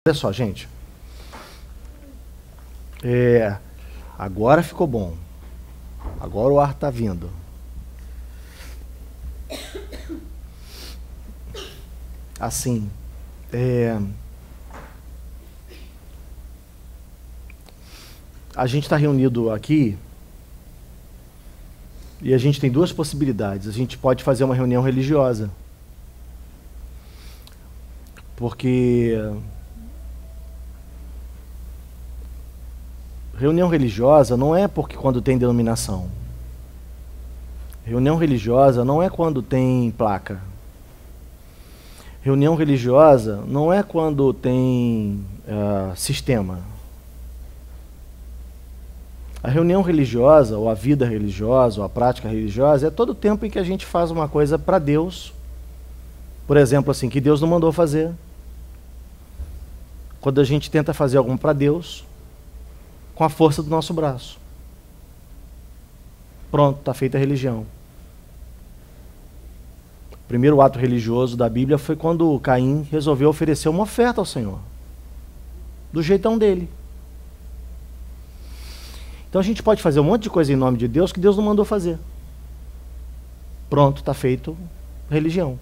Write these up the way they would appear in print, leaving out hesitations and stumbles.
Olha só, gente. Agora ficou bom. Agora o ar tá vindo. Assim, a gente está reunido aqui e a gente tem duas possibilidades. A gente pode fazer uma reunião religiosa. Porque reunião religiosa não é porque quando tem denominação. Reunião religiosa não é quando tem placa. Reunião religiosa não é quando tem sistema. A reunião religiosa, ou a vida religiosa, ou a prática religiosa, é todo o tempo em que a gente faz uma coisa para Deus. Por exemplo, assim, que Deus não mandou fazer. Quando a gente tenta fazer algo para Deus, com a força do nosso braço. Pronto, está feita a religião. O primeiro ato religioso da Bíblia foi quando Caim resolveu oferecer uma oferta ao Senhor. Do jeitão dele. Então a gente pode fazer um monte de coisa em nome de Deus que Deus não mandou fazer. Pronto, está feito religião.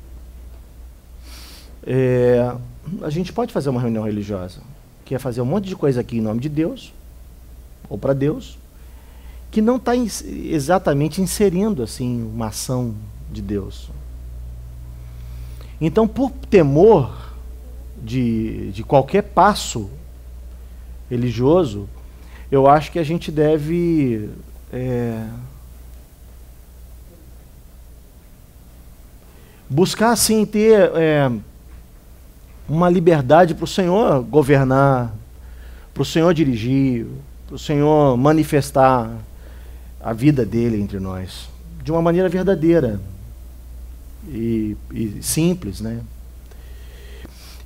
A gente pode fazer uma reunião religiosa, que é fazer um monte de coisa aqui em nome de Deus, ou para Deus, que não está exatamente inserindo assim uma ação de Deus. Então, por temor de qualquer passo religioso, eu acho que a gente deve buscar assim ter uma liberdade para o Senhor governar, para o Senhor dirigir, para o Senhor manifestar a vida dele entre nós, de uma maneira verdadeira e simples, né?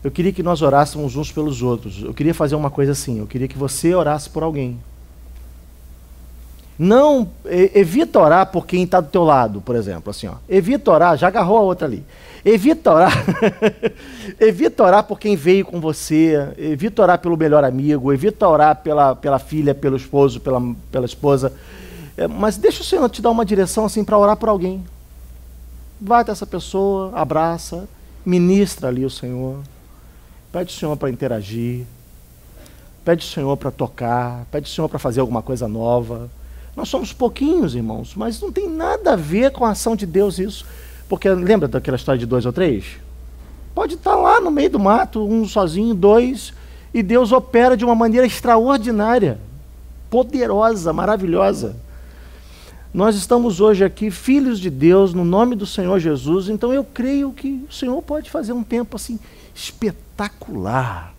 Eu queria que nós orássemos uns pelos outros. Eu queria fazer uma coisa assim, eu queria que você orasse por alguém. Não, evita orar por quem está do teu lado, por exemplo, assim, ó. Evita orar, já agarrou a outra ali. Evita orar, evita orar por quem veio com você, evita orar pelo melhor amigo, evita orar pela filha, pelo esposo, pela esposa. Mas deixa o Senhor te dar uma direção assim para orar por alguém. Vai até essa pessoa, abraça, ministra ali o Senhor. Pede o Senhor para interagir, pede o Senhor para tocar, pede o Senhor para fazer alguma coisa nova. Nós somos pouquinhos, irmãos, mas não tem nada a ver com a ação de Deus isso. Porque lembra daquela história de 2 ou 3? Pode estar lá no meio do mato, um sozinho, 2, e Deus opera de uma maneira extraordinária, poderosa, maravilhosa. Nós estamos hoje aqui, filhos de Deus, no nome do Senhor Jesus, então eu creio que o Senhor pode fazer um tempo assim espetacular.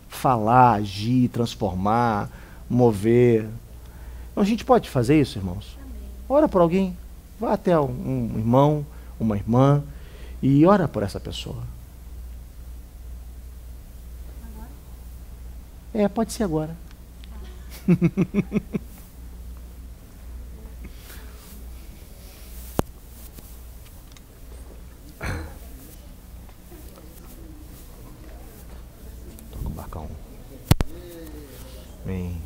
Falar, agir, transformar, mover. Então a gente pode fazer isso, irmãos? Ora por alguém, vá até um irmão, uma irmã, e ora por essa pessoa. Agora? Pode ser agora. Toca o bacão. Vem.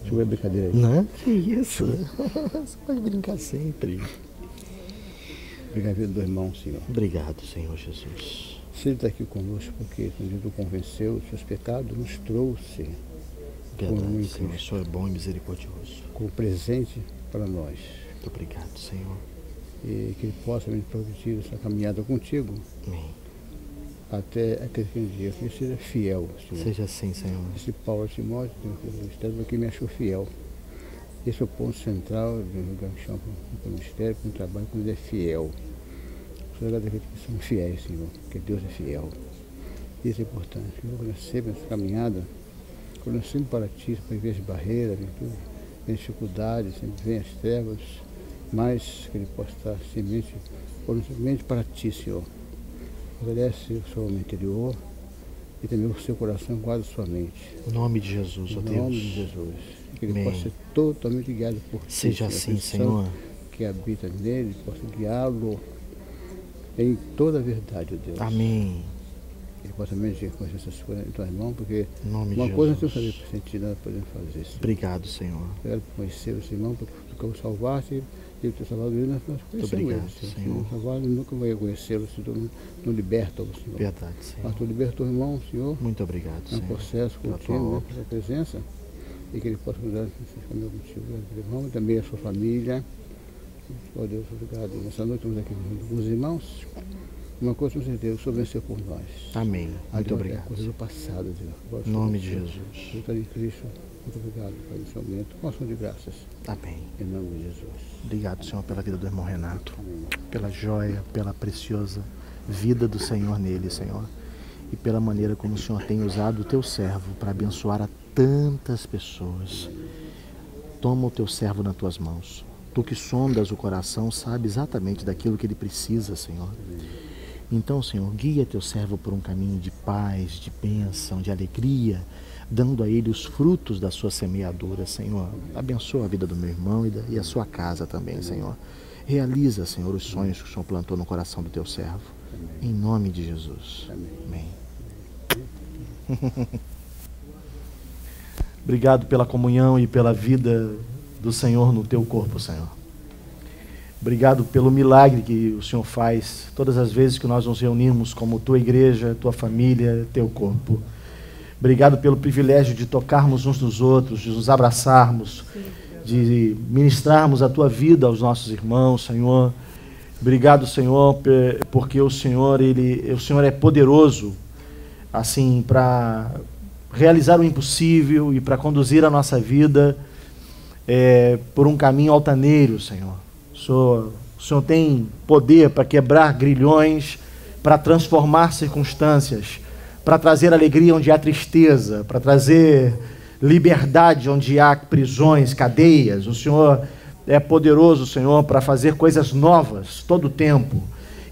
Deixa eu ver a brincadeira aí. Não, que isso? Você pode brincar sempre. Obrigado, vida do irmão, Senhor. Obrigado, Senhor Jesus. Se Ele está aqui conosco, porque quando nos convenceu dos seus pecados, nos trouxe Verdade, Senhor. O Senhor é bom e misericordioso. como presente para nós. Muito obrigado, Senhor. E que Ele possa me progredir essa caminhada contigo. Amém. Até aquele dia, que Ele seja fiel, Senhor. Seja assim, Senhor. Esse Paulo a Timóteo, o ministério que me achou fiel. Esse é o ponto central do lugar que chama para o ministério, para o trabalho, quando ele é fiel. Sou ligado àqueles que são fiéis, Senhor, porque Deus é fiel. Isso é importante. Quando nós sempre nessa caminhada, quando nós sempre para Ti, para ver as barreiras, vem as dificuldades, sempre vem as trevas, mas que Ele possa estar semente para Ti, Senhor. Envelhece o seu homem interior e também o seu coração guarda sua mente. Em nome de Jesus, ó Deus. Em nome de Jesus. Que Ele Amém. possa ser totalmente guiado por Ti. Seja assim, a Senhor. que habita nele, possa guiá-lo em toda a verdade, ó Deus. Amém. Ele possa também conhecer essas coisas, então, irmão, porque Em nome de uma coisa nós Jesus. temos que fazer por sentir, nada podemos fazer. Senhor. Obrigado, Senhor. Obrigado por conhecer esse irmão, porque tu o salvaste, ele ter salvado ele, nós conhecemos obrigado, ele. Senhor. Se Senhor. não salvado, eu nunca vou conhecê-lo, se tu não liberta o Senhor. Verdade, Senhor. Mas tu libertou o irmão, Senhor, Muito obrigado, é um Senhor. processo Pela tua contínuo, né, obra. pela presença, e que ele possa cuidar desse caminho contigo, do irmão, e também a sua família. Ó Deus, obrigado. Nessa noite estamos aqui com os irmãos. Uma coisa com certeza, o Senhor venceu por nós. Amém. Muito É obrigado. coisa do passado, Deus. Agora, Em nome o de Senhor Jesus. está em Cristo. Muito obrigado por esse momento. Com ação de graças. Amém. Em nome de Jesus. Obrigado, Senhor, pela vida do irmão Renato. Amém. Pela joia, pela preciosa vida do Senhor nele, Senhor. E pela maneira como o Senhor tem usado o teu servo para abençoar a tantas pessoas. Toma o teu servo nas tuas mãos. Tu que sondas o coração, sabe exatamente daquilo que ele precisa, Senhor. Então, Senhor, guia teu servo por um caminho de paz, de bênção, de alegria, dando a ele os frutos da sua semeadura, Senhor. Abençoa a vida do meu irmão e a sua casa também, Senhor. Realiza, Senhor, os sonhos que o Senhor plantou no coração do teu servo. Em nome de Jesus. Amém. Obrigado pela comunhão e pela vida do Senhor no teu corpo, Senhor. Obrigado pelo milagre que o Senhor faz todas as vezes que nós nos reunimos como tua igreja, tua família, teu corpo. Obrigado pelo privilégio de tocarmos uns nos outros, de nos abraçarmos, de ministrarmos a tua vida aos nossos irmãos, Senhor. Obrigado, Senhor, porque o Senhor é poderoso assim para realizar o impossível e para conduzir a nossa vida por um caminho altaneiro, Senhor. O Senhor tem poder para quebrar grilhões, para transformar circunstâncias, para trazer alegria onde há tristeza, para trazer liberdade onde há prisões, cadeias. O Senhor é poderoso, Senhor, para fazer coisas novas todo o tempo.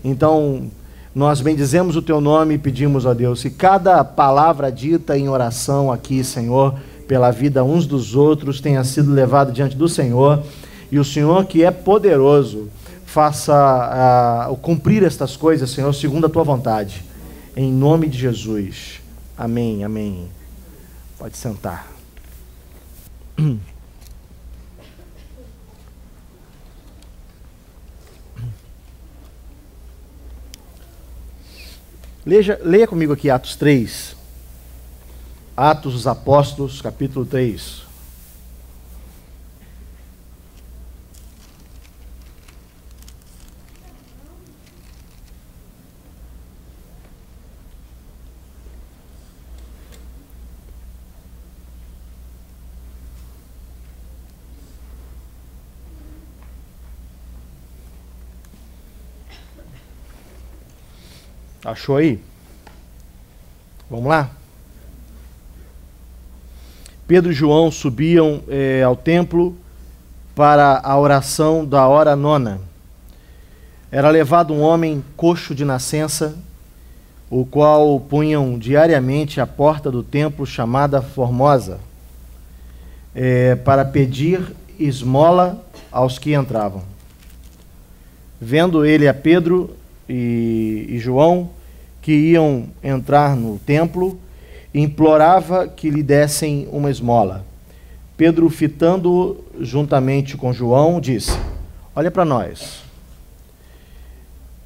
Então, nós bendizemos o teu nome e pedimos a Deus que cada palavra dita em oração aqui, Senhor, pela vida uns dos outros, tenha sido levado diante do Senhor. E o Senhor, que é poderoso, faça cumprir estas coisas, Senhor, segundo a tua vontade. Em nome de Jesus. Amém, amém. Pode sentar. Leia comigo aqui Atos 3. Atos dos Apóstolos, capítulo 3. Achou aí? Vamos lá? Pedro e João subiam ao templo para a oração da hora nona. Era levado um homem coxo de nascença, o qual punham diariamente à porta do templo chamada Formosa, para pedir esmola aos que entravam. Vendo ele a Pedro e João, que iam entrar no templo, implorava que lhe dessem uma esmola. Pedro, fitando-o juntamente com João, disse: olha para nós.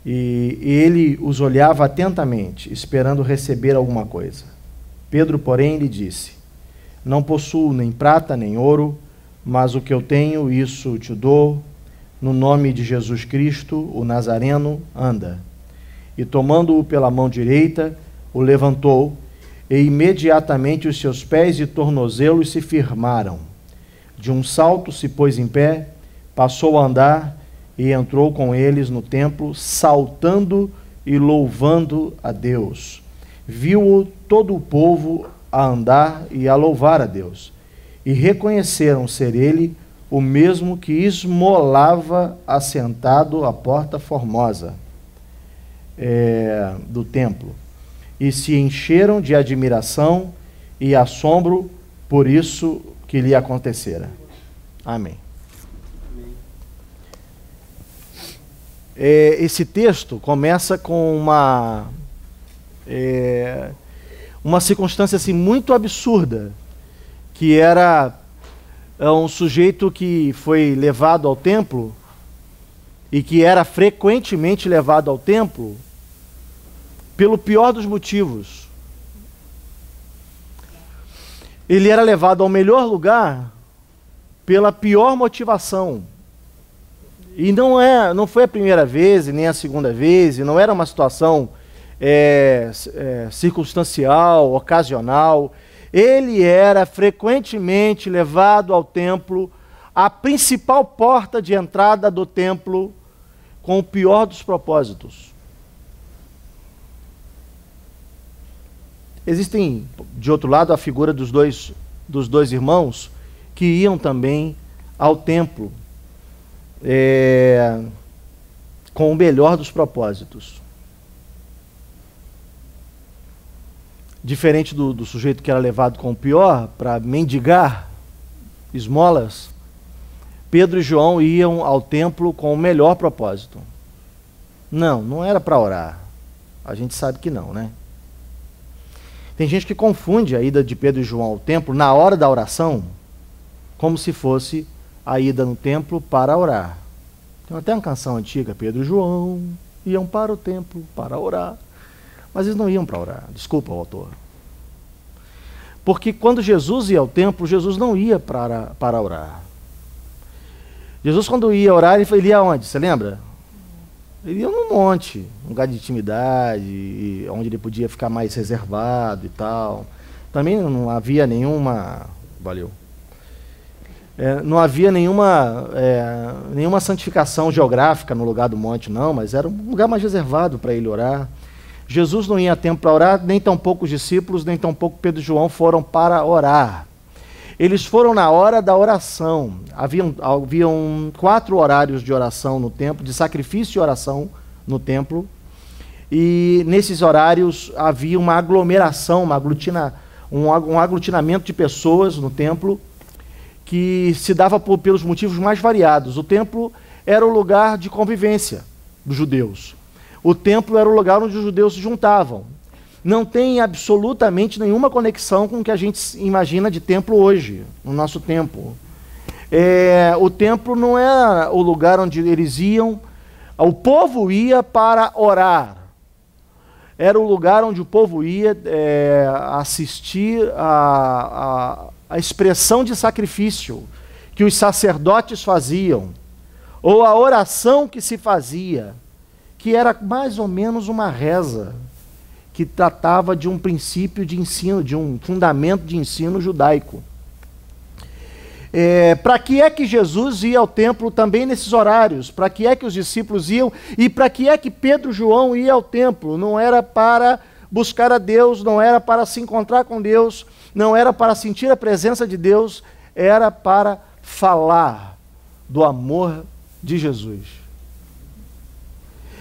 E ele os olhava atentamente, esperando receber alguma coisa. Pedro, porém, lhe disse: não possuo nem prata nem ouro, mas o que eu tenho, isso te dou. No nome de Jesus Cristo, o Nazareno, anda. E tomando-o pela mão direita, o levantou, e imediatamente os seus pés e tornozelos se firmaram. De um salto se pôs em pé, passou a andar e entrou com eles no templo, saltando e louvando a Deus. Viu-o todo o povo a andar e a louvar a Deus, e reconheceram ser ele o mesmo que esmolava assentado à porta formosa do templo, e se encheram de admiração e assombro por isso que lhe acontecera. Amém. Esse texto começa com uma circunstância assim, muito absurda, que era um sujeito que foi levado ao templo e que era frequentemente levado ao templo pelo pior dos motivos. Ele era levado ao melhor lugar pela pior motivação. E não foi a primeira vez, nem a segunda vez, e não era uma situação circunstancial, ocasional. Ele era frequentemente levado ao templo, a principal porta de entrada do templo, com o pior dos propósitos. Existem, de outro lado, a figura dos dois irmãos que iam também ao templo com o melhor dos propósitos. Diferente do sujeito que era levado com o pior para mendigar esmolas, Pedro e João iam ao templo com o melhor propósito. Não era para orar. A gente sabe que não, né? Tem gente que confunde a ida de Pedro e João ao templo na hora da oração como se fosse a ida no templo para orar. Tem até uma canção antiga: Pedro e João iam para o templo para orar. Mas eles não iam para orar, desculpa o autor. Porque quando Jesus ia ao templo, Jesus não ia para orar. Jesus, quando ia orar, ele ia aonde? Você lembra? Ele ia num monte, um lugar de intimidade, onde ele podia ficar mais reservado e tal. Também não havia nenhuma... Valeu. Não havia nenhuma santificação geográfica no lugar do monte, não, mas era um lugar mais reservado para ele orar. Jesus não ia a templo para orar, nem tampouco os discípulos, nem tampouco Pedro e João foram para orar. Eles foram na hora da oração. Haviam 4 horários de oração no templo, de sacrifício e oração no templo. E nesses horários havia uma aglomeração, um aglutinamento de pessoas no templo, que se dava pelos motivos mais variados. O templo era o lugar de convivência dos judeus. O templo era o lugar onde os judeus se juntavam. Não tem absolutamente nenhuma conexão com o que a gente imagina de templo hoje, no nosso tempo. O templo não era o lugar onde eles iam, o povo ia para orar. Era o lugar onde o povo ia assistir a expressão de sacrifício que os sacerdotes faziam, ou a oração que se fazia, que era mais ou menos uma reza, que tratava de um princípio de ensino, de um fundamento de ensino judaico. Para que é que Jesus ia ao templo também nesses horários? Para que é que os discípulos iam? E para que é que Pedro e João iam ao templo? Não era para buscar a Deus, não era para se encontrar com Deus, não era para sentir a presença de Deus, era para falar do amor de Jesus.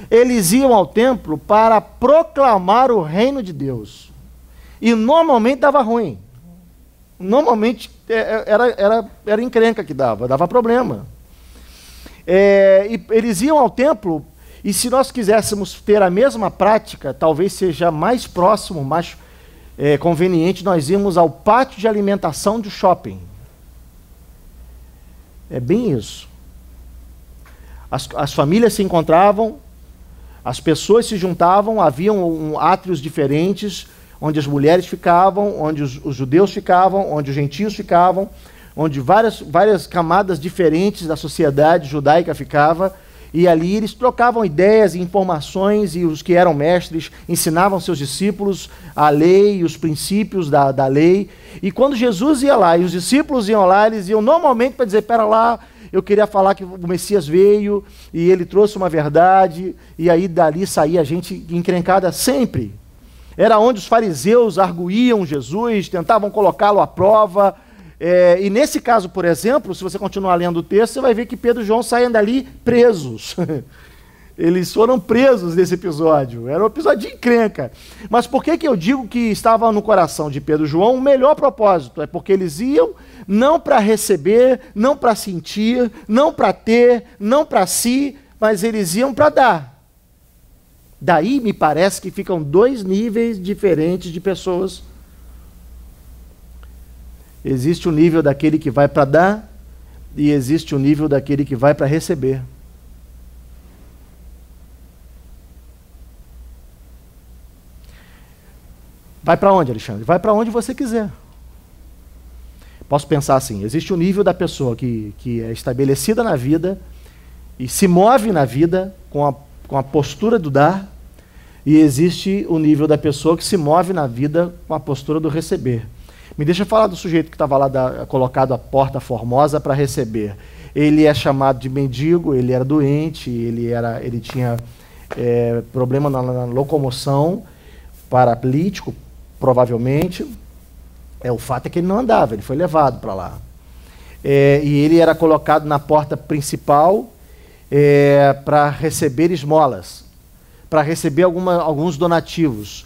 eles iam ao templo para proclamar o reino de Deus. E normalmente dava ruim. Normalmente era encrenca que dava problema. E eles iam ao templo, e se nós quiséssemos ter a mesma prática, talvez seja mais próximo, mais conveniente, nós irmos ao pátio de alimentação do shopping. É bem isso. As famílias se encontravam, as pessoas se juntavam, haviam átrios diferentes, onde as mulheres ficavam, onde os judeus ficavam, onde os gentios ficavam, onde várias camadas diferentes da sociedade judaica ficava, e ali eles trocavam ideias e informações, e os que eram mestres ensinavam seus discípulos a lei e os princípios da lei. E quando Jesus ia lá, e os discípulos iam lá, eles iam normalmente para dizer, pera lá, eu queria falar que o Messias veio, e ele trouxe uma verdade, e aí dali saía a gente encrencada sempre. Era onde os fariseus arguíam Jesus, tentavam colocá-lo à prova. E nesse caso, por exemplo, se você continuar lendo o texto, você vai ver que Pedro e João saem dali presos. Eles foram presos nesse episódio. Era um episódio de encrenca. Mas por que eu digo que estava no coração de Pedro e João o melhor propósito? É porque eles iam não para receber, não para sentir, não para ter, não para si, mas eles iam para dar. Daí me parece que ficam dois níveis diferentes de pessoas. Existe o nível daquele que vai para dar e existe o nível daquele que vai para receber. Vai para onde, Alexandre? Vai para onde você quiser. Posso pensar assim, existe o nível da pessoa que é estabelecida na vida e se move na vida com a postura do dar, e existe o nível da pessoa que se move na vida com a postura do receber. Me deixa falar do sujeito que estava lá colocado à porta formosa para receber. Ele é chamado de mendigo, ele era doente, ele tinha problema na locomoção, paralítico, provavelmente. O fato é que ele não andava, ele foi levado para lá. E ele era colocado na porta principal para receber esmolas, para receber alguns donativos,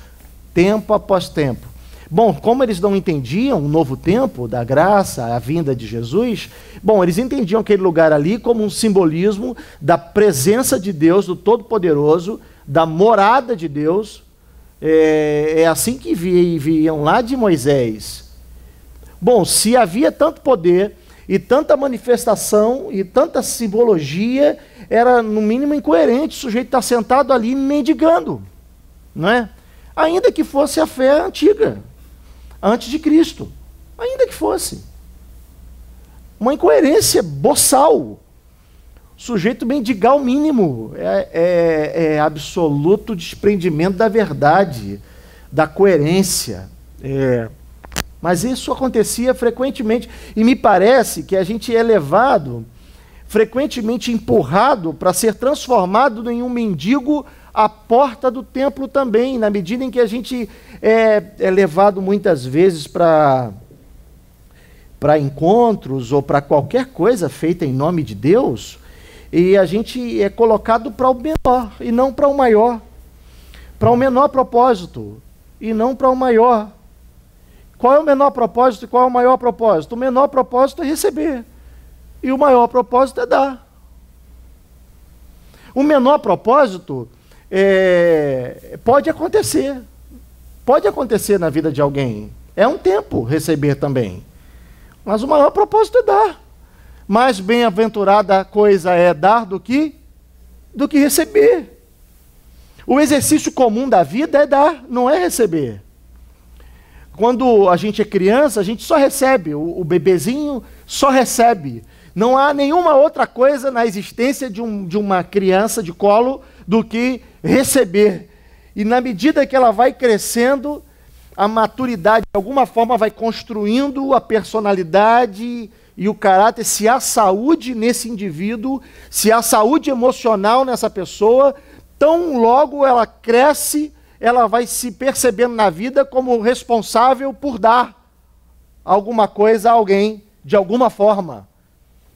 tempo após tempo. Bom, como eles não entendiam o novo tempo da graça, a vinda de Jesus, eles entendiam aquele lugar ali como um simbolismo da presença de Deus, do Todo-Poderoso, da morada de Deus. É assim que viam lá de Moisés. Bom, se havia tanto poder e tanta manifestação e tanta simbologia, era no mínimo incoerente o sujeito estar sentado ali mendigando, não é? Ainda que fosse a fé antiga, antes de Cristo, ainda que fosse. Uma incoerência boçal. O sujeito mendigar o mínimo, é absoluto desprendimento da verdade, da coerência. Mas isso acontecia frequentemente, e me parece que a gente é levado, frequentemente empurrado para ser transformado em um mendigo à porta do templo também, na medida em que a gente é levado muitas vezes para encontros ou para qualquer coisa feita em nome de Deus, e a gente é colocado para o menor e não para o maior, para o menor propósito e não para o maior. Qual é o menor propósito e qual é o maior propósito? O menor propósito é receber e o maior propósito é dar. O menor propósito pode acontecer na vida de alguém. É um tempo receber também, mas o maior propósito é dar. Mais bem-aventurada a coisa é dar do que receber. O exercício comum da vida é dar, não é receber. Quando a gente é criança, a gente só recebe, o bebezinho só recebe. Não há nenhuma outra coisa na existência de uma criança de colo do que receber. E na medida que ela vai crescendo, a maturidade de alguma forma vai construindo a personalidade e o caráter. Se há saúde nesse indivíduo, se há saúde emocional nessa pessoa, tão logo ela cresce, ela vai se percebendo na vida como responsável por dar alguma coisa a alguém, de alguma forma.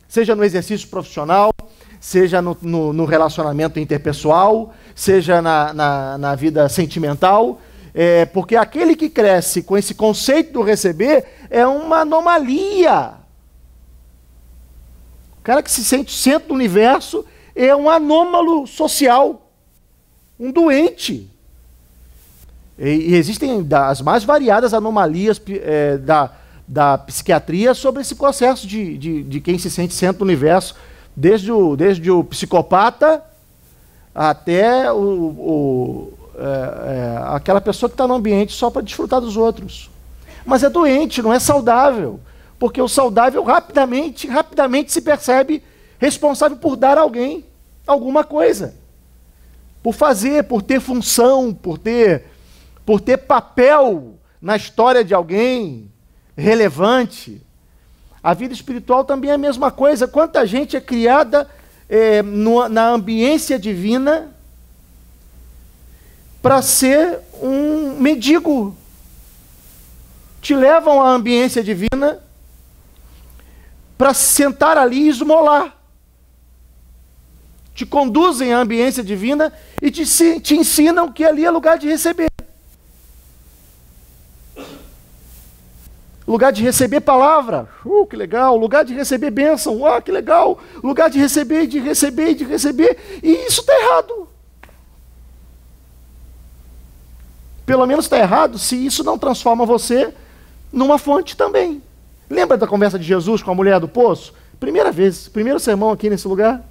Seja no exercício profissional, seja no relacionamento interpessoal, seja na vida sentimental, porque aquele que cresce com esse conceito do receber é uma anomalia. O cara que se sente centro do universo é um anômalo social, um doente. E existem as mais variadas anomalias da psiquiatria sobre esse processo de quem se sente centro do universo, desde o psicopata até aquela pessoa que está no ambiente só para desfrutar dos outros. Mas é doente, não é saudável, porque o saudável rapidamente se percebe responsável por dar a alguém alguma coisa, por fazer, por ter função, por ter papel na história de alguém relevante. A vida espiritual também é a mesma coisa. Quanta gente é criada na ambiência divina para ser um mendigo. Te levam à ambiência divina para sentar ali e esmolar. Te conduzem à ambiência divina e te ensinam que ali é lugar de receber. Lugar de receber palavra, que legal. Lugar de receber bênção, que legal. Lugar de receber, de receber, de receber. E isso está errado. Pelo menos está errado se isso não transforma você numa fonte também. Lembra da conversa de Jesus com a mulher do poço? Primeiro sermão aqui nesse lugar.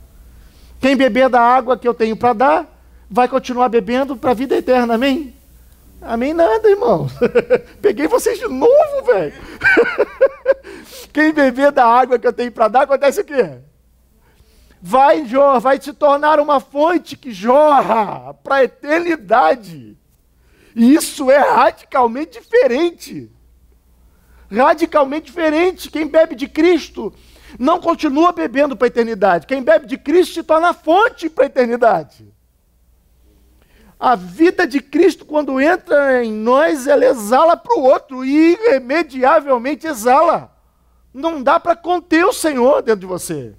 Quem beber da água que eu tenho para dar, vai continuar bebendo para a vida eterna, amém? Amém nada, irmão. Peguei vocês de novo, velho. Quem beber da água que eu tenho para dar, acontece o quê? Vai se tornar uma fonte que jorra para a eternidade. E isso é radicalmente diferente. Radicalmente diferente. Quem bebe de Cristo não continua bebendo para a eternidade. Quem bebe de Cristo se torna fonte para a eternidade. A vida de Cristo, quando entra em nós, ela exala para o outro, e irremediavelmente exala. Não dá para conter o Senhor dentro de você.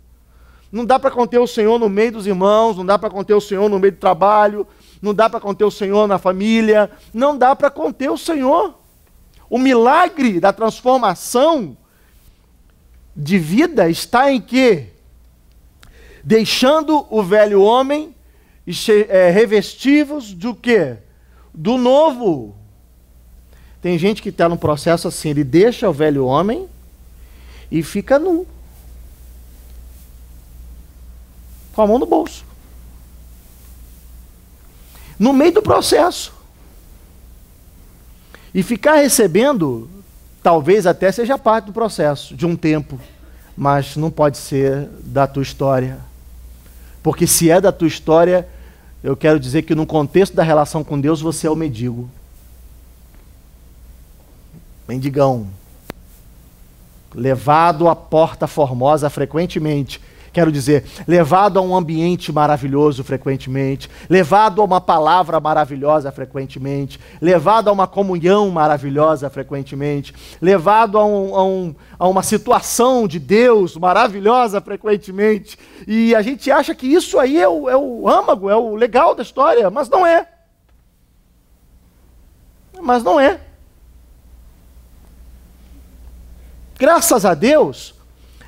Não dá para conter o Senhor no meio dos irmãos, não dá para conter o Senhor no meio do trabalho, não dá para conter o Senhor na família, não dá para conter o Senhor. O milagre da transformação de vida está em quê? Deixando o velho homem revestivos do quê? Do novo. Tem gente que está num processo assim, ele deixa o velho homem e fica nu. Com a mão no bolso. No meio do processo. E ficar recebendo, talvez até seja parte do processo, de um tempo, mas não pode ser da tua história. Porque se é da tua história, eu quero dizer que no contexto da relação com Deus, você é o mendigo. Mendigão. Levado à porta formosa frequentemente. Quero dizer, levado a um ambiente maravilhoso frequentemente, levado a uma palavra maravilhosa frequentemente, levado a uma comunhão maravilhosa frequentemente, levado a uma situação de Deus maravilhosa frequentemente. E a gente acha que isso aí é o âmago, é o legal da história, mas não é. Mas não é. Graças a Deus,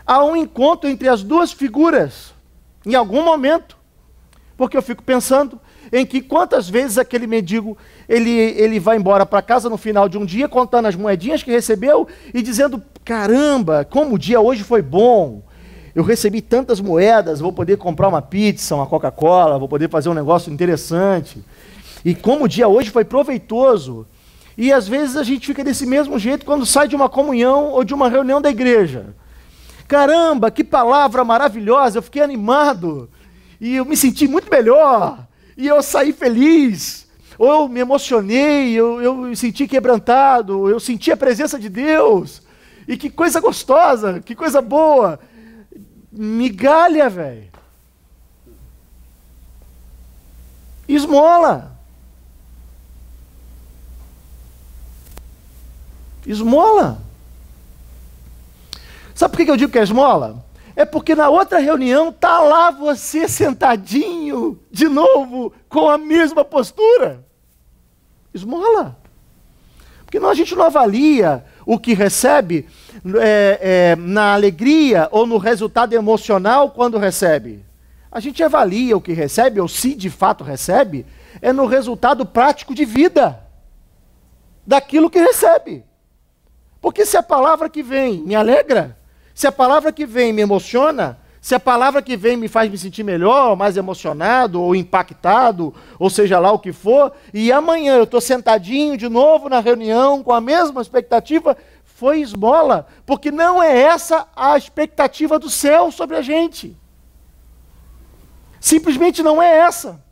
há um encontro entre as duas figuras, em algum momento. Porque eu fico pensando em que quantas vezes aquele mendigo, ele vai embora para casa no final de um dia, contando as moedinhas que recebeu e dizendo, caramba, como o dia hoje foi bom. Eu recebi tantas moedas, vou poder comprar uma pizza, uma Coca-Cola, vou poder fazer um negócio interessante. E como o dia hoje foi proveitoso. E às vezes a gente fica desse mesmo jeito quando sai de uma comunhão ou de uma reunião da igreja. Caramba, que palavra maravilhosa, eu fiquei animado, e eu me senti muito melhor, e eu saí feliz, ou eu me emocionei, eu me senti quebrantado, eu senti a presença de Deus, e que coisa gostosa, que coisa boa. Migalha, velho. Esmola. Esmola. Sabe por que eu digo que é esmola? É porque na outra reunião está lá você sentadinho de novo com a mesma postura. Esmola. Porque a gente não avalia o que recebe na alegria ou no resultado emocional quando recebe. A gente avalia o que recebe, ou se de fato recebe, é no resultado prático de vida daquilo que recebe. Porque se a palavra que vem me alegra, se a palavra que vem me emociona, se a palavra que vem me faz me sentir melhor, mais emocionado ou impactado, ou seja lá o que for, e amanhã eu estou sentadinho de novo na reunião com a mesma expectativa, foi esmola, porque não é essa a expectativa do céu sobre a gente. Simplesmente não é essa.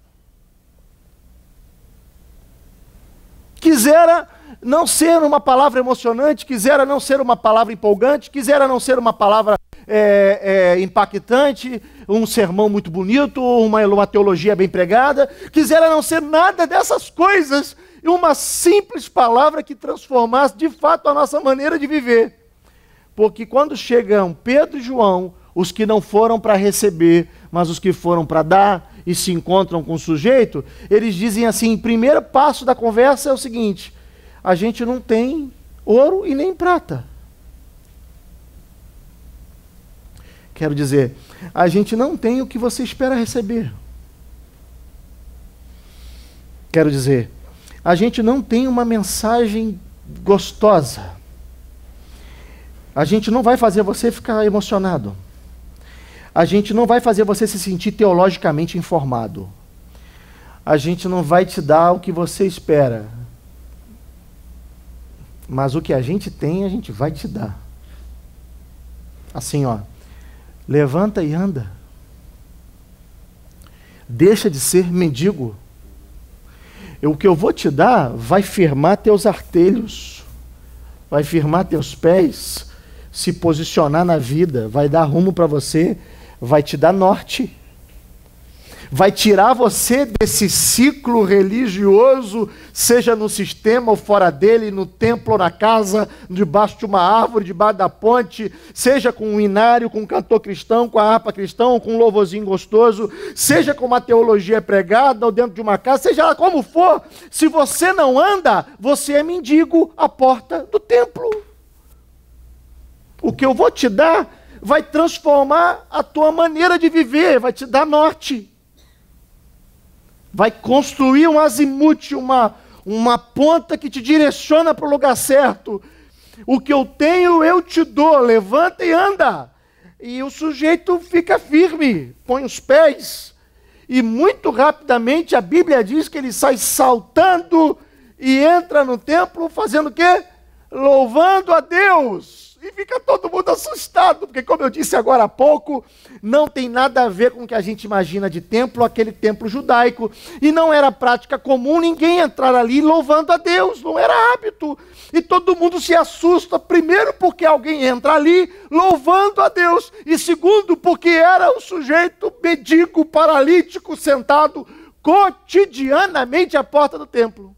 Quisera não ser uma palavra emocionante, quisera não ser uma palavra empolgante, quisera não ser uma palavra impactante, um sermão muito bonito, uma teologia bem pregada, quisera não ser nada dessas coisas, e uma simples palavra que transformasse de fato a nossa maneira de viver. Porque quando chegam Pedro e João, os que não foram para receber, mas os que foram para dar, e se encontram com o sujeito, eles dizem assim, o primeiro passo da conversa é o seguinte: a gente não tem ouro e nem prata. Quero dizer, a gente não tem o que você espera receber. Quero dizer, a gente não tem uma mensagem gostosa. A gente não vai fazer você ficar emocionado. A gente não vai fazer você se sentir teologicamente informado. A gente não vai te dar o que você espera. Mas o que a gente tem, a gente vai te dar. Assim, ó. Levanta e anda. Deixa de ser mendigo. O que eu vou te dar vai firmar teus artelhos, vai firmar teus pés, se posicionar na vida, vai dar rumo para você, vai te dar norte. Vai tirar você desse ciclo religioso, seja no sistema ou fora dele, no templo ou na casa, debaixo de uma árvore, debaixo da ponte, seja com um inário, com um cantor cristão, com a harpa cristão, com um louvorzinho gostoso, seja com uma teologia pregada ou dentro de uma casa, seja lá como for, se você não anda, você é mendigo à porta do templo. O que eu vou te dar vai transformar a tua maneira de viver, vai te dar norte. Vai construir um azimute, uma ponta que te direciona para o lugar certo. O que eu tenho, eu te dou. Levanta e anda. E o sujeito fica firme, põe os pés. E muito rapidamente a Bíblia diz que ele sai saltando e entra no templo fazendo o quê? Louvando a Deus. E fica todo mundo assustado, porque como eu disse agora há pouco, não tem nada a ver com o que a gente imagina de templo, aquele templo judaico, e não era prática comum ninguém entrar ali louvando a Deus, não era hábito, e todo mundo se assusta, primeiro porque alguém entra ali louvando a Deus, e segundo porque era o sujeito mendigo, paralítico, sentado cotidianamente à porta do templo.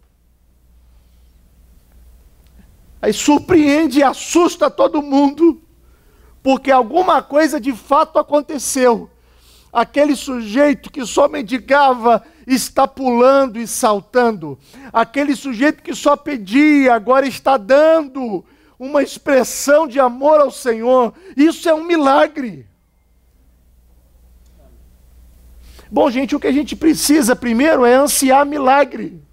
Aí surpreende e assusta todo mundo, porque alguma coisa de fato aconteceu. Aquele sujeito que só mendigava está pulando e saltando. Aquele sujeito que só pedia agora está dando uma expressão de amor ao Senhor. Isso é um milagre. Bom, gente, o que a gente precisa primeiro é ansiar milagre.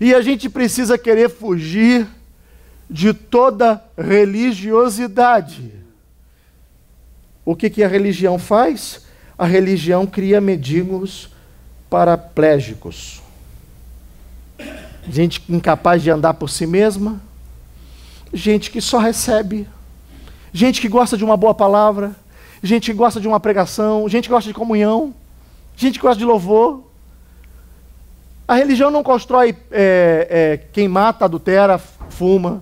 E a gente precisa querer fugir de toda religiosidade. O que a religião faz? A religião cria mendigos paraplégicos. Gente incapaz de andar por si mesma. Gente que só recebe. Gente que gosta de uma boa palavra. Gente que gosta de uma pregação. Gente que gosta de comunhão. Gente que gosta de louvor. A religião não constrói quem mata, adultera, fuma.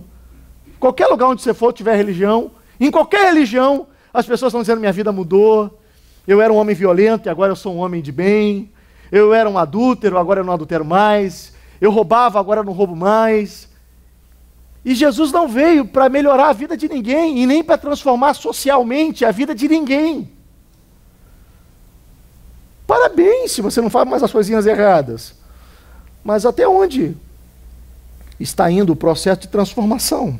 Qualquer lugar onde você for, tiver religião, em qualquer religião, as pessoas estão dizendo minha vida mudou, eu era um homem violento e agora eu sou um homem de bem, eu era um adúltero, agora eu não adultero mais, eu roubava, agora eu não roubo mais. E Jesus não veio para melhorar a vida de ninguém e nem para transformar socialmente a vida de ninguém. Parabéns se você não faz mais as coisinhas erradas. Mas até onde está indo o processo de transformação?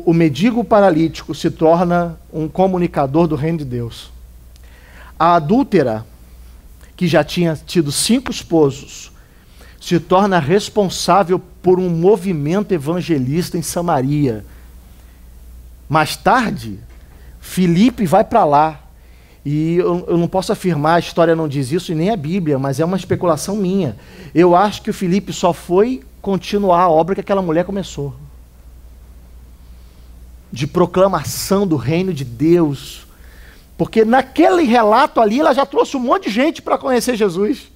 O mendigo paralítico se torna um comunicador do reino de Deus. A adúltera, que já tinha tido 5 esposos, se torna responsável por um movimento evangelista em Samaria. Mais tarde, Filipe vai para lá. E eu não posso afirmar, a história não diz isso e nem a Bíblia, mas é uma especulação minha. Eu acho que o Filipe só foi continuar a obra que aquela mulher começou. De proclamação do reino de Deus. Porque naquele relato ali, ela já trouxe um monte de gente para conhecer Jesus.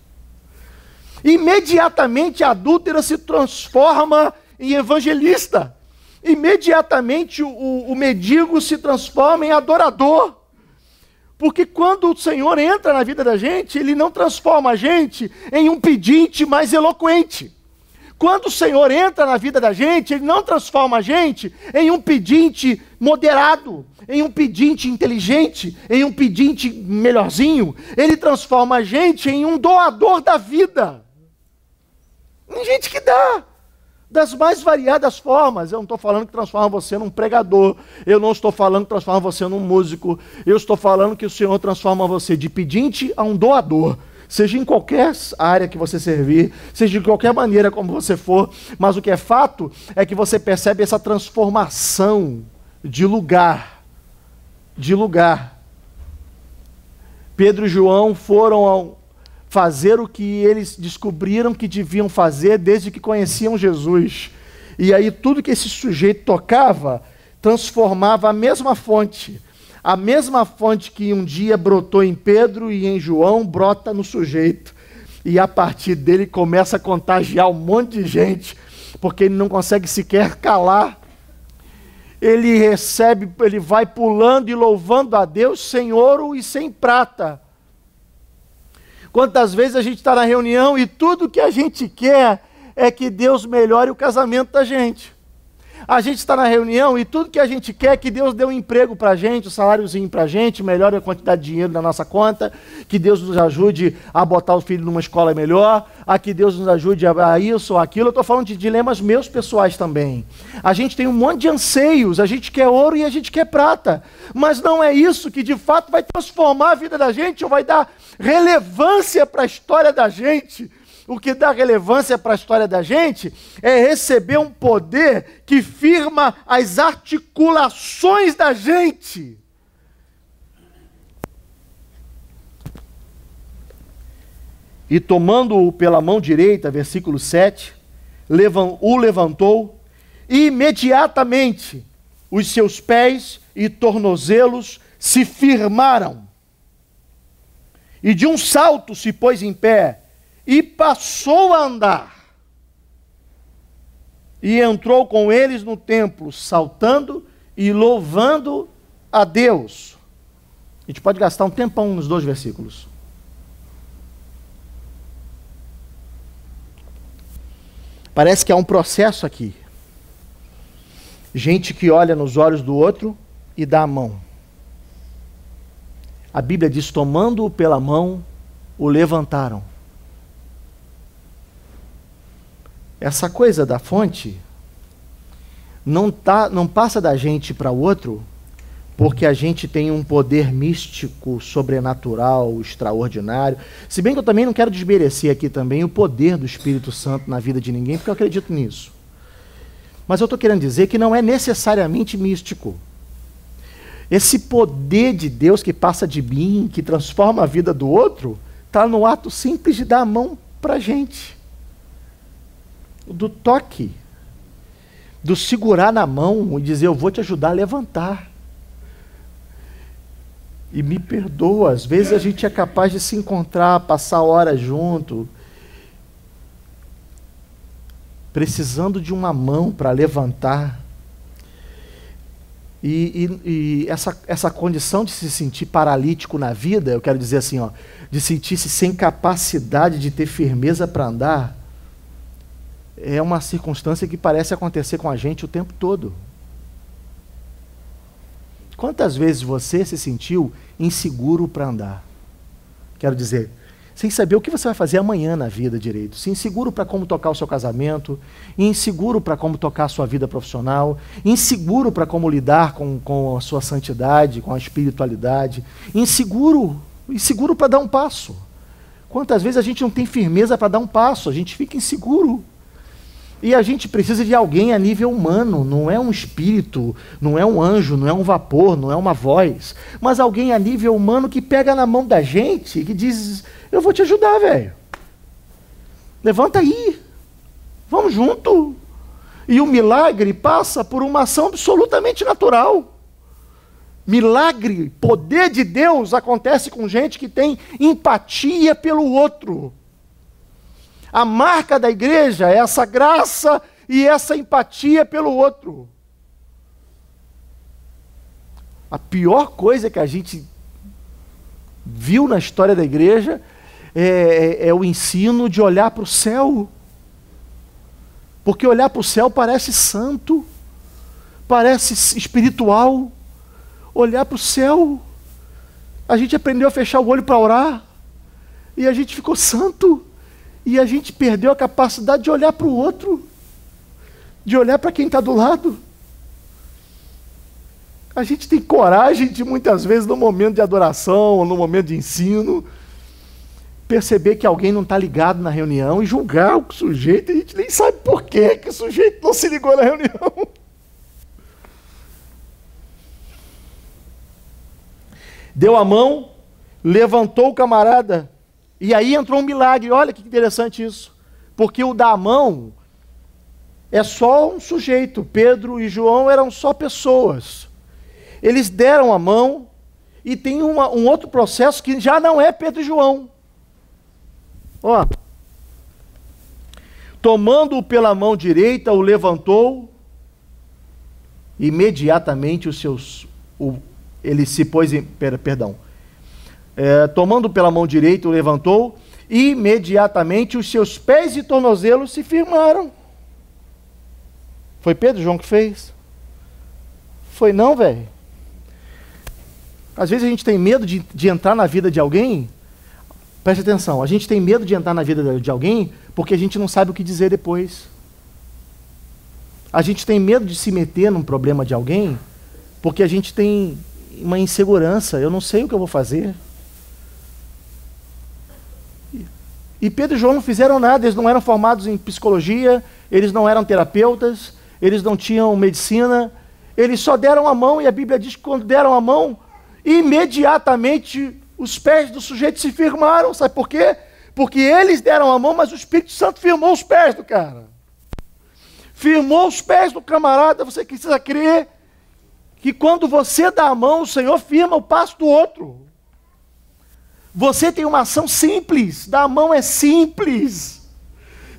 Imediatamente a adúltera se transforma em evangelista. Imediatamente o mendigo se transforma em adorador. Porque quando o Senhor entra na vida da gente, Ele não transforma a gente em um pedinte mais eloquente. Quando o Senhor entra na vida da gente, Ele não transforma a gente em um pedinte moderado, em um pedinte inteligente, em um pedinte melhorzinho. Ele transforma a gente em um doador da vida. Tem gente que dá das mais variadas formas. Eu não estou falando que transforma você num pregador. Eu não estou falando que transforma você num músico. Eu estou falando que o Senhor transforma você de pedinte a um doador. Seja em qualquer área que você servir, seja de qualquer maneira como você for. Mas o que é fato é que você percebe essa transformação de lugar. De lugar. Pedro e João foram fazer o que eles descobriram que deviam fazer desde que conheciam Jesus. E aí tudo que esse sujeito tocava transformava a mesma fonte. A mesma fonte que um dia brotou em Pedro e em João brota no sujeito. E a partir dele começa a contagiar um monte de gente, porque ele não consegue sequer calar. Ele recebe, ele vai pulando e louvando a Deus sem ouro e sem prata. Quantas vezes a gente está na reunião e tudo que a gente quer é que Deus melhore o casamento da gente. A gente está na reunião e tudo que a gente quer é que Deus dê um emprego para a gente, um saláriozinho para a gente, melhore a quantidade de dinheiro na nossa conta, que Deus nos ajude a botar o filho numa escola melhor, a que Deus nos ajude a isso ou aquilo. Eu estou falando de dilemas meus pessoais também. A gente tem um monte de anseios, a gente quer ouro e a gente quer prata, mas não é isso que de fato vai transformar a vida da gente ou vai dar relevância para a história da gente. O que dá relevância para a história da gente é receber um poder que firma as articulações da gente. E tomando-o pela mão direita, versículo 7, o levantou e imediatamente os seus pés e tornozelos se firmaram. E de um salto se pôs em pé e passou a andar. E entrou com eles no templo, saltando e louvando a Deus. A gente pode gastar um tempão nos 2 versículos. Parece que há um processo aqui. Gente que olha nos olhos do outro e dá a mão. A Bíblia diz, tomando-o pela mão, o levantaram. Essa coisa da fonte não passa da gente para o outro porque a gente tem um poder místico, sobrenatural, extraordinário. Se bem que eu também não quero desmerecer aqui também o poder do Espírito Santo na vida de ninguém, porque eu acredito nisso. Mas eu estou querendo dizer que não é necessariamente místico. Esse poder de Deus que passa de mim, que transforma a vida do outro, está no ato simples de dar a mão para a gente. Do toque, do segurar na mão e dizer, eu vou te ajudar a levantar. E me perdoa, às vezes a gente é capaz de se encontrar, passar horas junto, precisando de uma mão para levantar. E essa condição de se sentir paralítico na vida, eu quero dizer assim, ó, de sentir-se sem capacidade de ter firmeza para andar, é uma circunstância que parece acontecer com a gente o tempo todo. Quantas vezes você se sentiu inseguro para andar? Quero dizer, sem saber o que você vai fazer amanhã na vida direito, inseguro para como tocar o seu casamento, inseguro para como tocar a sua vida profissional, inseguro para como lidar com a sua santidade, com a espiritualidade, inseguro para dar um passo. Quantas vezes a gente não tem firmeza para dar um passo, a gente fica inseguro. E a gente precisa de alguém a nível humano, não é um espírito, não é um anjo, não é um vapor, não é uma voz, mas alguém a nível humano que pega na mão da gente e que diz, eu vou te ajudar, velho. Levanta aí, vamos junto. E o milagre passa por uma ação absolutamente natural. Milagre, poder de Deus acontece com gente que tem empatia pelo outro. A marca da igreja é essa graça e essa empatia pelo outro. A pior coisa que a gente viu na história da igreja é o ensino de olhar para o céu. Porque olhar para o céu parece santo, parece espiritual. Olhar para o céu, a gente aprendeu a fechar o olho para orar, e a gente ficou santo. E a gente perdeu a capacidade de olhar para o outro, de olhar para quem está do lado. A gente tem coragem de, muitas vezes, no momento de adoração, ou no momento de ensino, perceber que alguém não está ligado na reunião e julgar o sujeito, e a gente nem sabe por quê que o sujeito não se ligou na reunião. Deu a mão, levantou o camarada, e aí entrou um milagre. Olha que interessante isso. Porque o dar a mão é só um sujeito. Pedro e João eram só pessoas. Eles deram a mão e tem um outro processo que já não é Pedro e João. Ó. Tomando-o pela mão direita, o levantou. Imediatamente ele se pôs em... Perdão. Tomando pela mão direita, o levantou, e imediatamente os seus pés e tornozelos se firmaram. Foi Pedro e João que fez? Foi não, velho? Às vezes a gente tem medo de entrar na vida de alguém. Preste atenção, a gente tem medo de entrar na vida de alguém porque a gente não sabe o que dizer depois. A gente tem medo de se meter num problema de alguém porque a gente tem uma insegurança, eu não sei o que eu vou fazer. E Pedro e João não fizeram nada, eles não eram formados em psicologia, eles não eram terapeutas, eles não tinham medicina, eles só deram a mão, e a Bíblia diz que quando deram a mão, imediatamente os pés do sujeito se firmaram. Sabe por quê? Porque eles deram a mão, mas o Espírito Santo firmou os pés do cara. Firmou os pés do camarada. Você precisa crer que quando você dá a mão, o Senhor firma o passo do outro. Você tem uma ação simples, dar a mão é simples.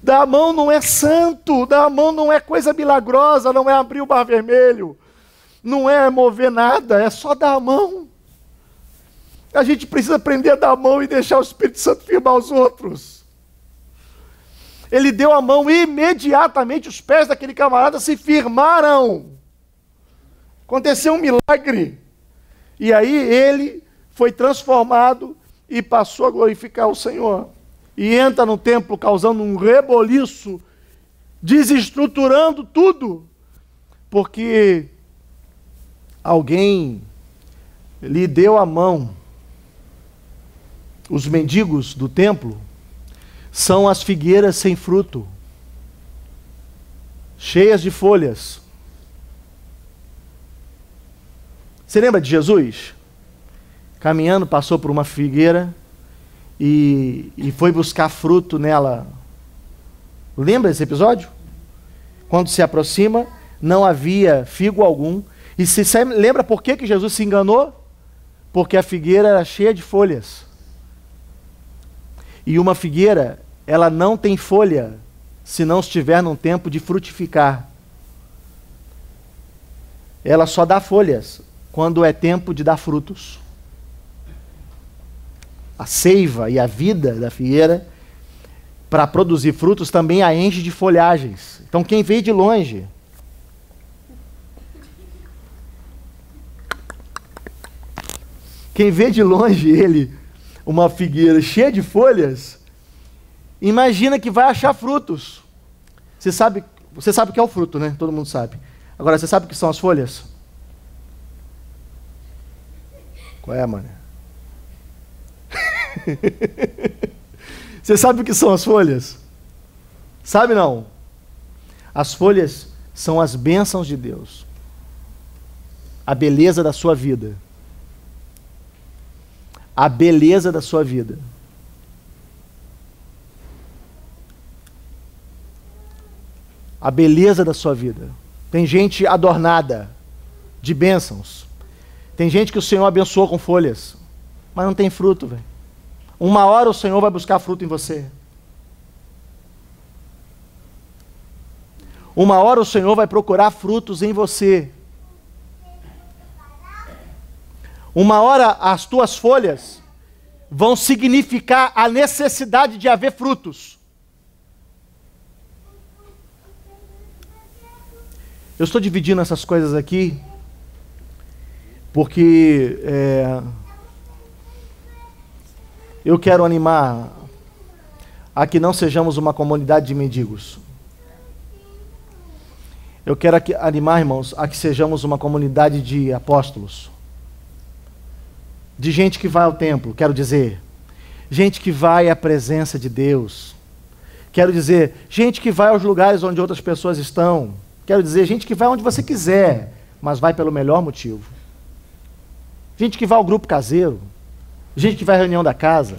Dar a mão não é santo, dar a mão não é coisa milagrosa, não é abrir o mar vermelho, não é mover nada, é só dar a mão. A gente precisa aprender a dar a mão e deixar o Espírito Santo firmar os outros. Ele deu a mão e imediatamente os pés daquele camarada se firmaram. Aconteceu um milagre. E aí ele foi transformado e passou a glorificar o Senhor. E entra no templo causando um reboliço, desestruturando tudo, porque alguém lhe deu a mão. Os mendigos do templo são as figueiras sem fruto, cheias de folhas. Você lembra de Jesus? Caminhando, passou por uma figueira e foi buscar fruto nela. Lembra desse episódio? Quando se aproxima, não havia figo algum. E se lembra por que Jesus se enganou? Porque a figueira era cheia de folhas. E uma figueira, ela não tem folha se não estiver num tempo de frutificar. ela só dá folhas quando é tempo de dar frutos. A seiva e a vida da figueira, para produzir frutos, também a enche de folhagens. Então quem vê de longe, uma figueira cheia de folhas, imagina que vai achar frutos. Você sabe o que é o fruto, né? Todo mundo sabe. Agora, você sabe o que são as folhas? Qual é, mano? Você sabe o que são as folhas? Sabe não? As folhas são as bênçãos de Deus. A beleza da sua vida. A beleza da sua vida. A beleza da sua vida. Tem gente adornada de bênçãos. Tem gente que o Senhor abençoou com folhas, mas não tem fruto, velho. Uma hora o Senhor vai buscar fruto em você. Uma hora o Senhor vai procurar frutos em você. Uma hora as tuas folhas vão significar a necessidade de haver frutos. Eu estou dividindo essas coisas aqui porque eu quero animar a que não sejamos uma comunidade de mendigos. Eu quero animar, irmãos, a que sejamos uma comunidade de apóstolos. De gente que vai ao templo, quero dizer. Gente que vai à presença de Deus. Quero dizer, gente que vai aos lugares onde outras pessoas estão. Quero dizer, gente que vai onde você quiser, mas vai pelo melhor motivo. Gente que vai ao grupo caseiro. Gente que vai à reunião da casa.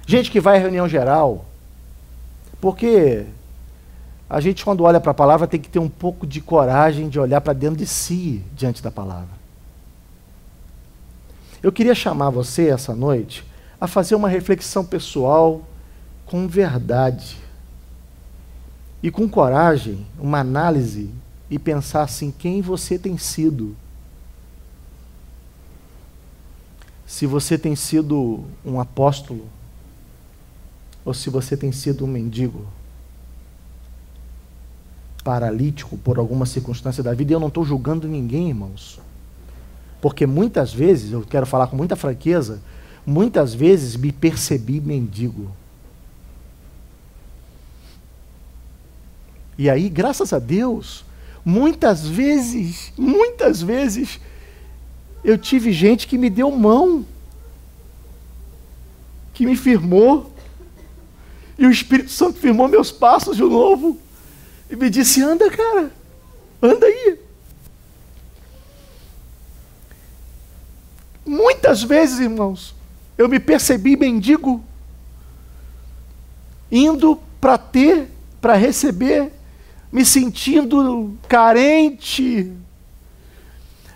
Gente que vai à reunião geral. Porque a gente, quando olha para a palavra, tem que ter um pouco de coragem de olhar para dentro de si, diante da palavra. Eu queria chamar você, essa noite, a fazer uma reflexão pessoal com verdade. E com coragem, uma análise, e pensar assim, quem você tem sido. Se você tem sido um apóstolo, ou se você tem sido um mendigo, paralítico por alguma circunstância da vida. E eu não estou julgando ninguém, irmãos. Porque muitas vezes, eu quero falar com muita franqueza, muitas vezes me percebi mendigo. E aí, graças a Deus, muitas vezes, eu tive gente que me deu mão, que me firmou, e o Espírito Santo firmou meus passos de novo, e me disse, anda, cara, anda aí. Muitas vezes, irmãos, eu me percebi mendigo, indo para ter, para receber, me sentindo carente,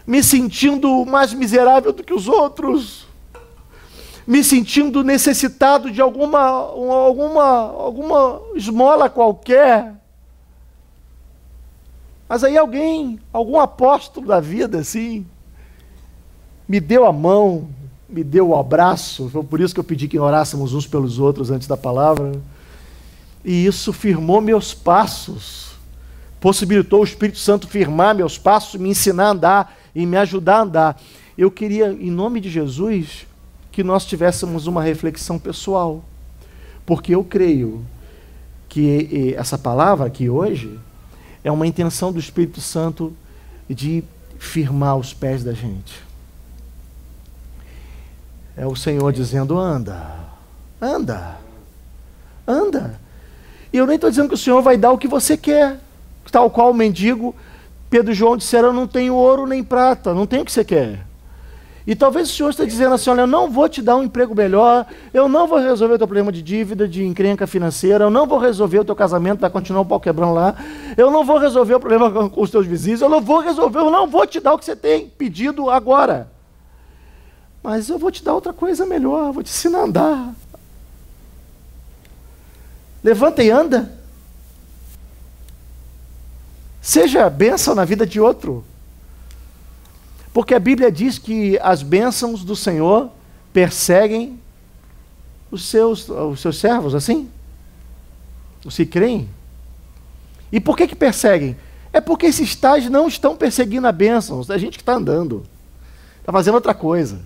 me sentindo mais miserável do que os outros, me sentindo necessitado de alguma esmola qualquer. Mas aí algum apóstolo da vida, assim, me deu a mão, me deu o abraço. Foi por isso que eu pedi que orássemos uns pelos outros antes da palavra. E isso firmou meus passos, possibilitou o Espírito Santo firmar meus passos, me ensinar a andar e me ajudar a andar. Eu queria, em nome de Jesus, que nós tivéssemos uma reflexão pessoal, porque eu creio que essa palavra aqui hoje é uma intenção do Espírito Santo de firmar os pés da gente. É o Senhor dizendo, anda, anda, anda. E eu nem estou dizendo que o Senhor vai dar o que você quer. Tal qual o mendigo, Pedro e João disseram, eu não tenho ouro nem prata, não tenho o que você quer. E talvez o Senhor esteja dizendo assim, olha, eu não vou te dar um emprego melhor, eu não vou resolver o teu problema de dívida, de encrenca financeira, eu não vou resolver o teu casamento, vai continuar o pau quebrando lá, eu não vou resolver o problema com os teus vizinhos, eu não vou te dar o que você tem pedido agora. Mas eu vou te dar outra coisa melhor, vou te ensinar a andar. Levanta e anda. Seja bênção na vida de outro. Porque a Bíblia diz que as bênçãos do Senhor perseguem os seus servos, assim? Os que creem. E por que perseguem? É porque esses tais não estão perseguindo a bênção. É a gente que está andando. Está fazendo outra coisa.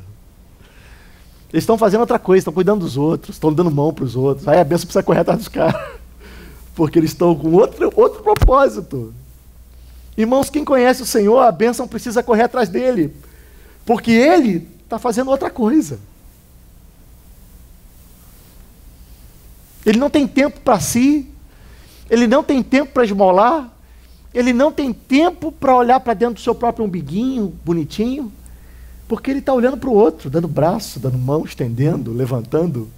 Eles estão fazendo outra coisa, estão cuidando dos outros, estão dando mão para os outros. Aí a bênção precisa correr atrás dos caras. Porque eles estão com outro propósito. Irmãos, quem conhece o Senhor, a bênção precisa correr atrás dele. Porque ele está fazendo outra coisa. Ele não tem tempo para si. Ele não tem tempo para esmolar. Ele não tem tempo para olhar para dentro do seu próprio umbiguinho, bonitinho. Porque ele está olhando para o outro, dando braço, dando mão, estendendo, levantando.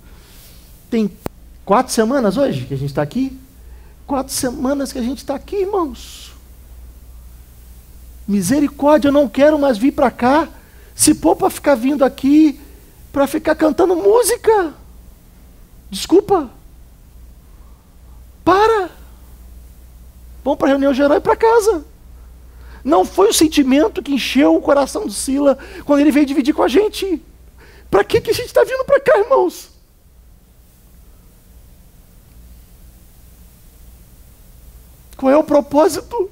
Tem 4 semanas hoje que a gente está aqui? 4 semanas que a gente está aqui, irmãos. Misericórdia, eu não quero mais vir para cá. Se for para ficar vindo aqui, para ficar cantando música. Desculpa. Para. Vamos para a reunião geral e para casa. Não foi o sentimento que encheu o coração do Sila quando ele veio dividir com a gente. Para que a gente está vindo para cá, irmãos? Qual é o propósito?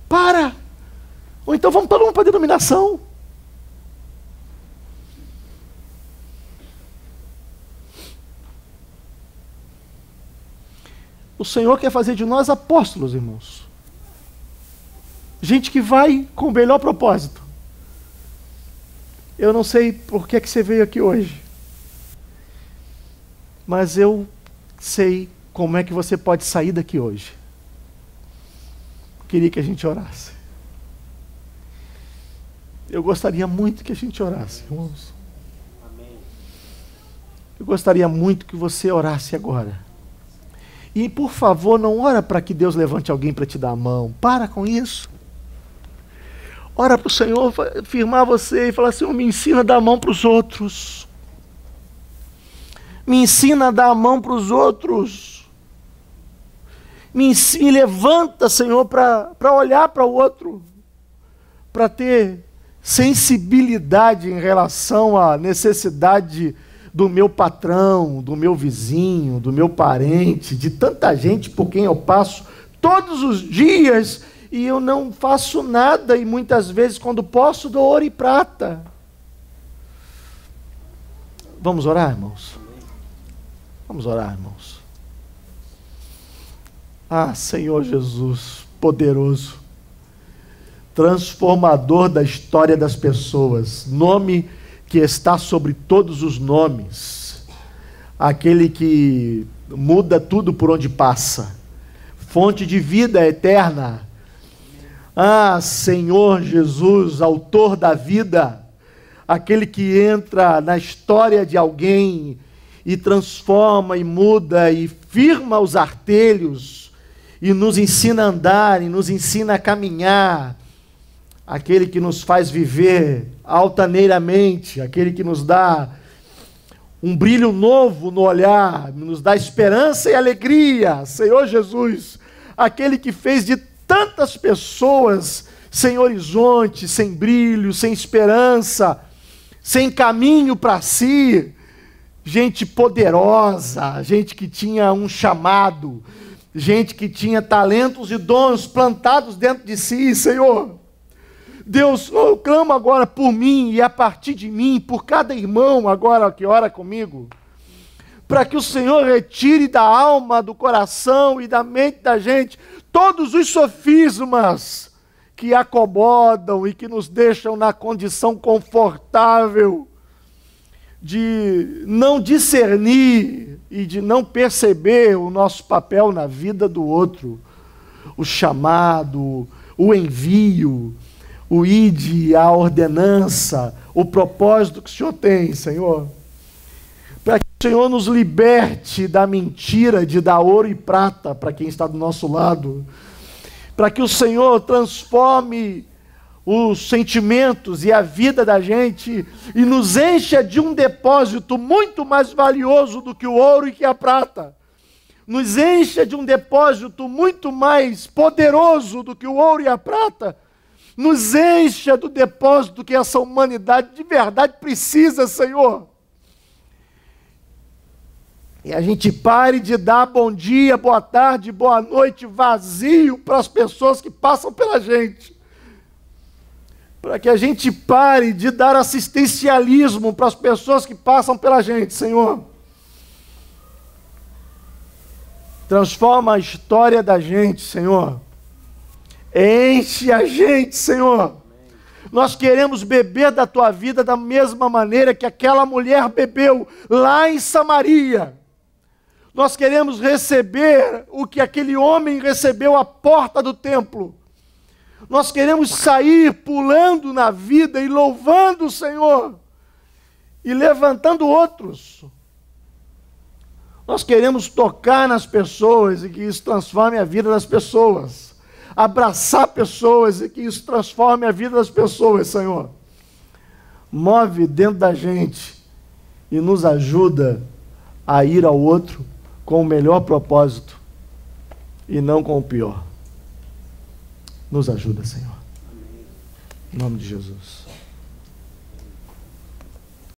Para! Ou então vamos todo mundo para a denominação. O Senhor quer fazer de nós apóstolos, irmãos. Gente que vai com o melhor propósito. Eu não sei por que você veio aqui hoje. Mas eu sei como é que você pode sair daqui hoje. Queria que a gente orasse. Eu gostaria muito que a gente orasse, irmãos. Eu gostaria muito que você orasse agora. E, por favor, não ora para que Deus levante alguém para te dar a mão. Para com isso. Ora para o Senhor firmar você e falar: Senhor, me ensina a dar a mão para os outros. Me ensina a dar a mão para os outros. Me levanta, Senhor, para olhar para o outro. Para ter sensibilidade em relação à necessidade do meu patrão, do meu vizinho, do meu parente, de tanta gente por quem eu passo todos os dias e eu não faço nada, e muitas vezes, quando posso, dou ouro e prata. Vamos orar, irmãos? Vamos orar, irmãos. Ah, Senhor Jesus, poderoso, transformador da história das pessoas, nome que está sobre todos os nomes, aquele que muda tudo por onde passa, fonte de vida eterna. Ah, Senhor Jesus, autor da vida, aquele que entra na história de alguém e transforma e muda e firma os artelhos e nos ensina a andar e nos ensina a caminhar, aquele que nos faz viver altaneiramente, aquele que nos dá um brilho novo no olhar, nos dá esperança e alegria, Senhor Jesus, aquele que fez de tantas pessoas sem horizonte, sem brilho, sem esperança, sem caminho para si, gente poderosa, gente que tinha um chamado, gente que tinha talentos e dons plantados dentro de si, Senhor. Deus, eu clamo agora por mim e a partir de mim, por cada irmão agora que ora comigo, para que o Senhor retire da alma, do coração e da mente da gente todos os sofismas que acomodam e que nos deixam na condição confortável de não discernir e de não perceber o nosso papel na vida do outro, o chamado, o envio, o ide, a ordenança, o propósito que o Senhor tem, Senhor. Para que o Senhor nos liberte da mentira de dar ouro e prata para quem está do nosso lado. Para que o Senhor transforme os sentimentos e a vida da gente e nos encha de um depósito muito mais valioso do que o ouro e que a prata. nos encha de um depósito muito mais poderoso do que o ouro e a prata, nos encha do depósito que essa humanidade de verdade precisa, Senhor. E a gente pare de dar bom dia, boa tarde, boa noite vazio para as pessoas que passam pela gente. Para que a gente pare de dar assistencialismo para as pessoas que passam pela gente, Senhor. Transforma a história da gente, Senhor. Enche a gente, Senhor. Nós queremos beber da tua vida da mesma maneira que aquela mulher bebeu lá em Samaria. Nós queremos receber o que aquele homem recebeu à porta do templo. Nós queremos sair pulando na vida e louvando o Senhor e levantando outros. Nós queremos tocar nas pessoas e que isso transforme a vida das pessoas. Abraçar pessoas e que isso transforme a vida das pessoas, Senhor. Move dentro da gente e nos ajuda a ir ao outro com o melhor propósito e não com o pior. Nos ajuda, Senhor. Em nome de Jesus.